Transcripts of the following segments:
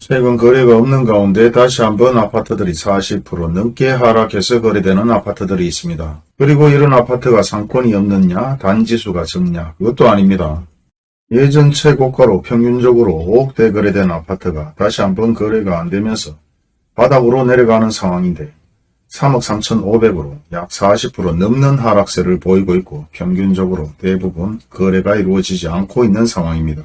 최근 거래가 없는 가운데 다시 한번 아파트들이 40% 넘게 하락해서 거래되는 아파트들이 있습니다. 그리고 이런 아파트가 상권이 없느냐, 단지수가 적냐, 그것도 아닙니다. 예전 최고가로 평균적으로 5억대 거래된 아파트가 다시 한번 거래가 안되면서 바닥으로 내려가는 상황인데 3억 3,500으로 약 40% 넘는 하락세를 보이고 있고 평균적으로 대부분 거래가 이루어지지 않고 있는 상황입니다.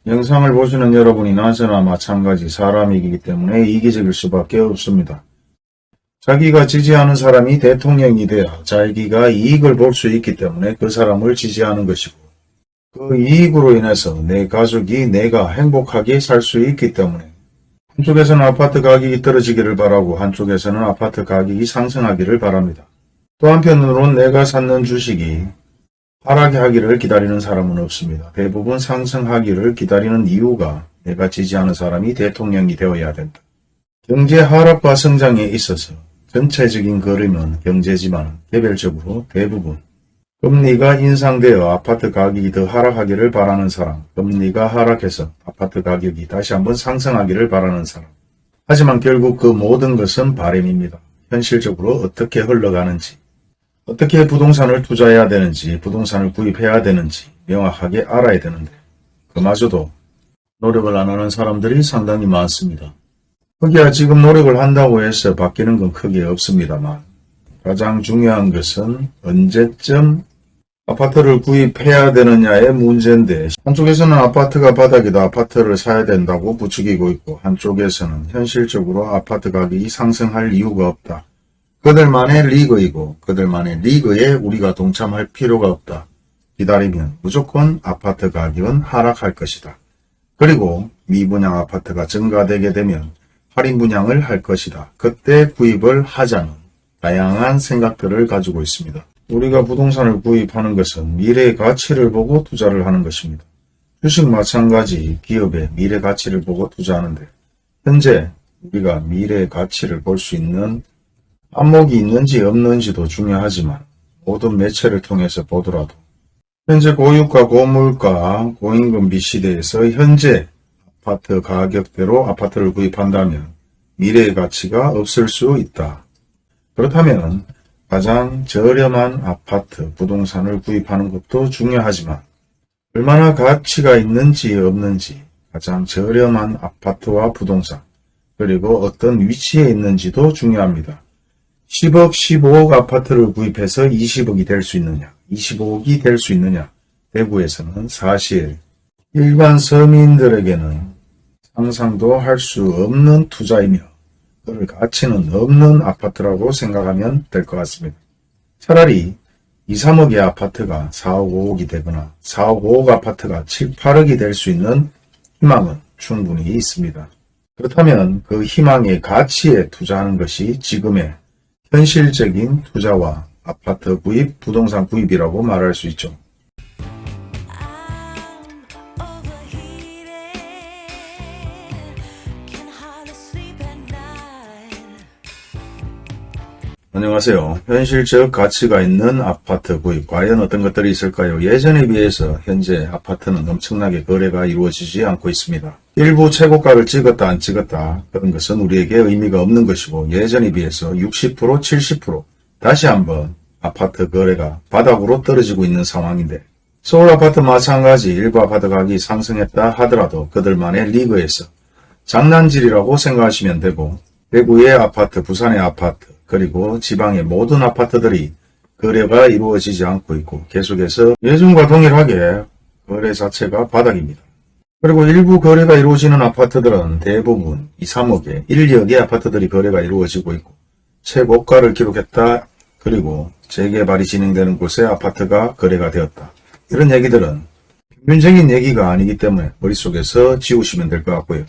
영상을 보시는 여러분이나 저나 마찬가지 사람이기 때문에 이기적일 수밖에 없습니다. 자기가 지지하는 사람이 대통령이 되어 자기가 이익을 볼 수 있기 때문에 그 사람을 지지하는 것이고 그 이익으로 인해서 내 가족이 내가 행복하게 살 수 있기 때문에 한쪽에서는 아파트 가격이 떨어지기를 바라고 한쪽에서는 아파트 가격이 상승하기를 바랍니다. 또 한편으로는 내가 샀는 주식이 하락하기를 기다리는 사람은 없습니다. 대부분 상승하기를 기다리는 이유가 내가 지지하는 사람이 대통령이 되어야 된다. 경제 하락과 성장에 있어서 전체적인 그림은 경제지만 개별적으로 대부분 금리가 인상되어 아파트 가격이 더 하락하기를 바라는 사람, 금리가 하락해서 아파트 가격이 다시 한번 상승하기를 바라는 사람. 하지만 결국 그 모든 것은 바람입니다. 현실적으로 어떻게 흘러가는지, 어떻게 부동산을 투자해야 되는지, 부동산을 구입해야 되는지 명확하게 알아야 되는데 그마저도 노력을 안 하는 사람들이 상당히 많습니다. 거기야 지금 노력을 한다고 해서 바뀌는 건 크게 없습니다만 가장 중요한 것은 언제쯤 아파트를 구입해야 되느냐의 문제인데 한쪽에서는 아파트가 바닥이다 아파트를 사야 된다고 부추기고 있고 한쪽에서는 현실적으로 아파트 가격이 상승할 이유가 없다. 그들만의 리그이고 그들만의 리그에 우리가 동참할 필요가 없다. 기다리면 무조건 아파트 가격은 하락할 것이다. 그리고 미분양 아파트가 증가되게 되면 할인 분양을 할 것이다. 그때 구입을 하자는 다양한 생각들을 가지고 있습니다. 우리가 부동산을 구입하는 것은 미래의 가치를 보고 투자를 하는 것입니다. 주식 마찬가지 기업의 미래 가치를 보고 투자하는데 현재 우리가 미래의 가치를 볼 수 있는 안목이 있는지 없는지도 중요하지만 모든 매체를 통해서 보더라도 현재 고유가, 고물가, 고임금비 시대에서 현재 아파트 가격대로 아파트를 구입한다면 미래의 가치가 없을 수 있다. 그렇다면 가장 저렴한 아파트, 부동산을 구입하는 것도 중요하지만 얼마나 가치가 있는지 없는지 가장 저렴한 아파트와 부동산 그리고 어떤 위치에 있는지도 중요합니다. 10억, 15억 아파트를 구입해서 20억이 될 수 있느냐, 25억이 될 수 있느냐, 대구에서는 사실 일반 서민들에게는 상상도 할 수 없는 투자이며 그럴 가치는 없는 아파트라고 생각하면 될 것 같습니다. 차라리 2, 3억의 아파트가 4억, 5억이 되거나 4억, 5억 아파트가 7, 8억이 될 수 있는 희망은 충분히 있습니다. 그렇다면 그 희망의 가치에 투자하는 것이 지금의 현실적인 투자와 아파트 구입, 부동산 구입이라고 말할 수 있죠. 안녕하세요. 현실적 가치가 있는 아파트 구입, 과연 어떤 것들이 있을까요? 예전에 비해서 현재 아파트는 엄청나게 거래가 이루어지지 않고 있습니다. 일부 최고가를 찍었다 안 찍었다 그런 것은 우리에게 의미가 없는 것이고 예전에 비해서 60%, 70% 다시 한번 아파트 거래가 바닥으로 떨어지고 있는 상황인데 서울 아파트 마찬가지 일부 아파트 가격이 상승했다 하더라도 그들만의 리그에서 장난질이라고 생각하시면 되고 대구의 아파트, 부산의 아파트 그리고 지방의 모든 아파트들이 거래가 이루어지지 않고 있고 계속해서 예전과 동일하게 거래 자체가 바닥입니다. 그리고 일부 거래가 이루어지는 아파트들은 대부분 2, 3억에 1, 2억의 아파트들이 거래가 이루어지고 있고 최고가를 기록했다. 그리고 재개발이 진행되는 곳에 아파트가 거래가 되었다. 이런 얘기들은 평균적인 얘기가 아니기 때문에 머릿속에서 지우시면 될 것 같고요.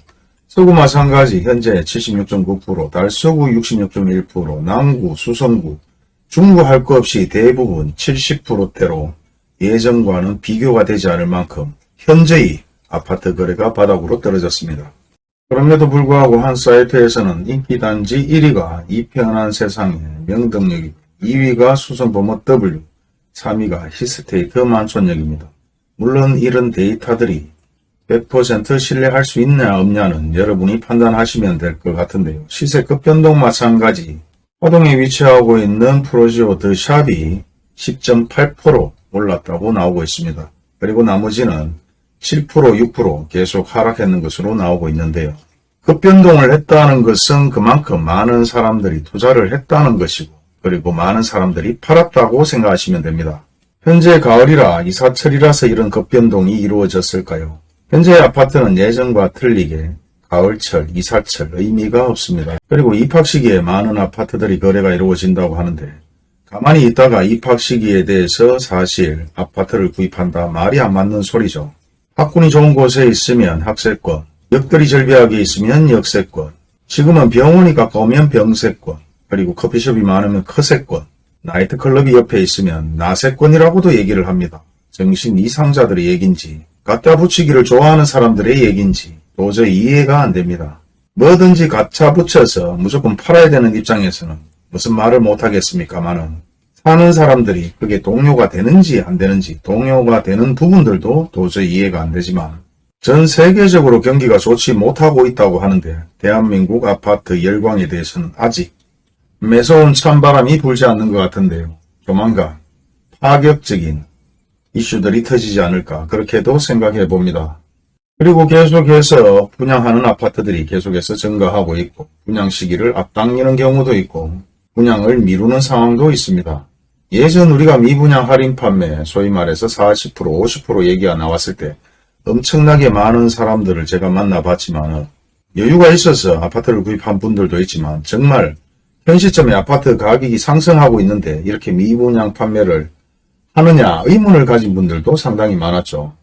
서구 마찬가지 현재 76.9%, 달서구 66.1%, 남구, 수성구, 중구 할 것 없이 대부분 70%대로 예전과는 비교가 되지 않을 만큼 현재의 아파트 거래가 바닥으로 떨어졌습니다. 그럼에도 불구하고 한 사이트에서는 인기단지 1위가 이편한 세상의 명덕역이고 2위가 수성범어 W, 3위가 히스테이트 만촌역입니다. 물론 이런 데이터들이 100% 신뢰할 수 있냐 없냐는 여러분이 판단하시면 될 것 같은데요. 시세 급변동 마찬가지. 화동에 위치하고 있는 프로지오 더 샵이 10.8% 올랐다고 나오고 있습니다. 그리고 나머지는 7%, 6% 계속 하락했는 것으로 나오고 있는데요. 급변동을 했다는 것은 그만큼 많은 사람들이 투자를 했다는 것이고, 그리고 많은 사람들이 팔았다고 생각하시면 됩니다. 현재 가을이라 이사철이라서 이런 급변동이 이루어졌을까요? 현재 아파트는 예전과 틀리게 가을철, 이사철 의미가 없습니다. 그리고 입학 시기에 많은 아파트들이 거래가 이루어진다고 하는데, 가만히 있다가 입학 시기에 대해서 사실 아파트를 구입한다 말이 안 맞는 소리죠. 학군이 좋은 곳에 있으면 학세권, 역들이 절비하게 있으면 역세권, 지금은 병원이 가까우면 병세권, 그리고 커피숍이 많으면 커세권, 나이트클럽이 옆에 있으면 나세권이라고도 얘기를 합니다. 정신 이상자들의 얘긴지 갖다 붙이기를 좋아하는 사람들의 얘긴지 도저히 이해가 안 됩니다. 뭐든지 갖다 붙여서 무조건 팔아야 되는 입장에서는 무슨 말을 못하겠습니까마는 사는 사람들이 그게 동요가 되는지 안 되는지 동요가 되는 부분들도 도저히 이해가 안 되지만 전 세계적으로 경기가 좋지 못하고 있다고 하는데 대한민국 아파트 열광에 대해서는 아직 매서운 찬바람이 불지 않는 것 같은데요. 조만간 파격적인 이슈들이 터지지 않을까 그렇게도 생각해 봅니다. 그리고 계속해서 분양하는 아파트들이 계속해서 증가하고 있고 분양 시기를 앞당기는 경우도 있고 분양을 미루는 상황도 있습니다. 예전 우리가 미분양 할인 판매 소위 말해서 40%, 50% 얘기가 나왔을 때 엄청나게 많은 사람들을 제가 만나봤지만 여유가 있어서 아파트를 구입한 분들도 있지만 정말 현 시점에 아파트 가격이 상승하고 있는데 이렇게 미분양 판매를 하느냐 의문을 가진 분들도 상당히 많았죠.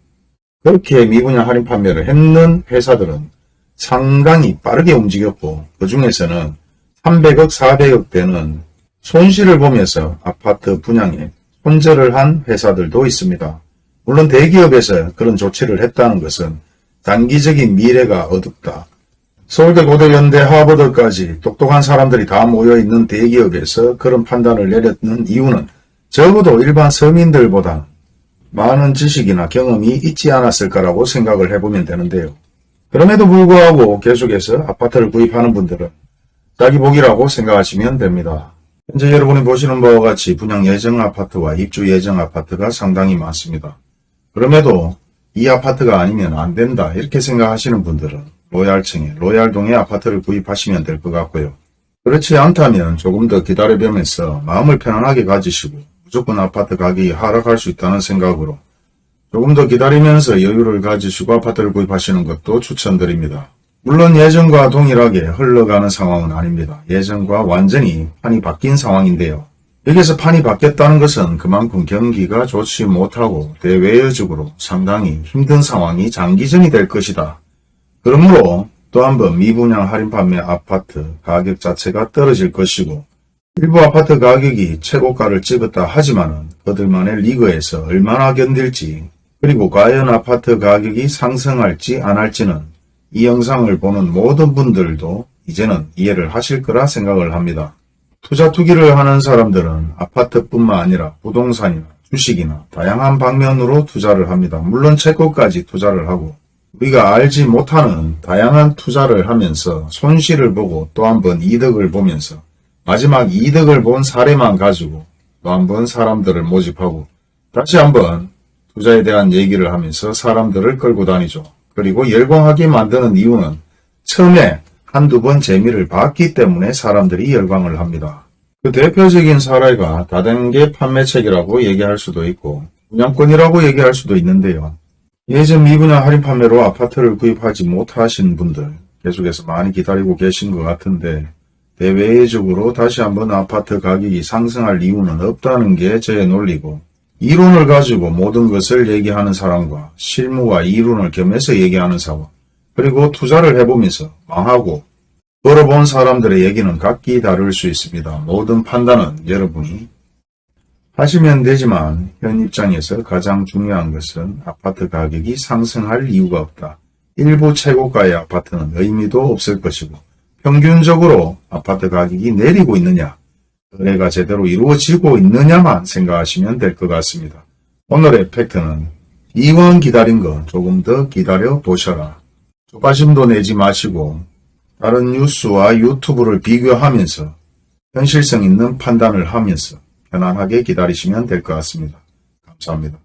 그렇게 미분양 할인 판매를 했는 회사들은 상당히 빠르게 움직였고 그 중에서는 300억, 400억 대는 손실을 보면서 아파트 분양에 손절을 한 회사들도 있습니다. 물론 대기업에서 그런 조치를 했다는 것은 단기적인 미래가 어둡다. 서울대, 고대, 연대, 하버드까지 똑똑한 사람들이 다 모여있는 대기업에서 그런 판단을 내렸는 이유는 적어도 일반 서민들보다 많은 지식이나 경험이 있지 않았을까라고 생각을 해보면 되는데요. 그럼에도 불구하고 계속해서 아파트를 구입하는 분들은 자기 복이라고 생각하시면 됩니다. 현재 여러분이 보시는 바와 같이 분양 예정 아파트와 입주 예정 아파트가 상당히 많습니다. 그럼에도 이 아파트가 아니면 안 된다 이렇게 생각하시는 분들은 로얄층의 로얄동의 아파트를 구입하시면 될 것 같고요. 그렇지 않다면 조금 더 기다려보면서 마음을 편안하게 가지시고 무조건 아파트 가격이 하락할 수 있다는 생각으로 조금 더 기다리면서 여유를 가지시고 아파트를 구입하시는 것도 추천드립니다. 물론 예전과 동일하게 흘러가는 상황은 아닙니다. 예전과 완전히 판이 바뀐 상황인데요. 여기서 판이 바뀌었다는 것은 그만큼 경기가 좋지 못하고 대외적으로 상당히 힘든 상황이 장기전이 될 것이다. 그러므로 또 한번 미분양 할인 판매 아파트 가격 자체가 떨어질 것이고 일부 아파트 가격이 최고가를 찍었다 하지만은 그들만의 리그에서 얼마나 견딜지 그리고 과연 아파트 가격이 상승할지 안 할지는 이 영상을 보는 모든 분들도 이제는 이해를 하실 거라 생각을 합니다. 투자 투기를 하는 사람들은 아파트뿐만 아니라 부동산이나 주식이나 다양한 방면으로 투자를 합니다. 물론 채권까지 투자를 하고 우리가 알지 못하는 다양한 투자를 하면서 손실을 보고 또 한 번 이득을 보면서 마지막 이득을 본 사례만 가지고 또 한 번 사람들을 모집하고 다시 한번 투자에 대한 얘기를 하면서 사람들을 끌고 다니죠. 그리고 열광하게 만드는 이유는 처음에 한두 번 재미를 봤기 때문에 사람들이 열광을 합니다. 그 대표적인 사례가 다단계 판매책이라고 얘기할 수도 있고 분양권이라고 얘기할 수도 있는데요. 예전 미분양 할인 판매로 아파트를 구입하지 못하신 분들 계속해서 많이 기다리고 계신 것 같은데 대외적으로 다시 한번 아파트 가격이 상승할 이유는 없다는 게 저의 논리고 이론을 가지고 모든 것을 얘기하는 사람과 실무와 이론을 겸해서 얘기하는 사람 그리고 투자를 해보면서 망하고 벌어본 사람들의 얘기는 각기 다를 수 있습니다. 모든 판단은 여러분이 하시면 되지만 현 입장에서 가장 중요한 것은 아파트 가격이 상승할 이유가 없다. 일부 최고가의 아파트는 의미도 없을 것이고 평균적으로 아파트 가격이 내리고 있느냐 거래가 제대로 이루어지고 있느냐만 생각하시면 될 것 같습니다. 오늘의 팩트는 이왕 기다린 거 조금 더 기다려 보셔라. 조바심도 내지 마시고 다른 뉴스와 유튜브를 비교하면서 현실성 있는 판단을 하면서 편안하게 기다리시면 될 것 같습니다. 감사합니다.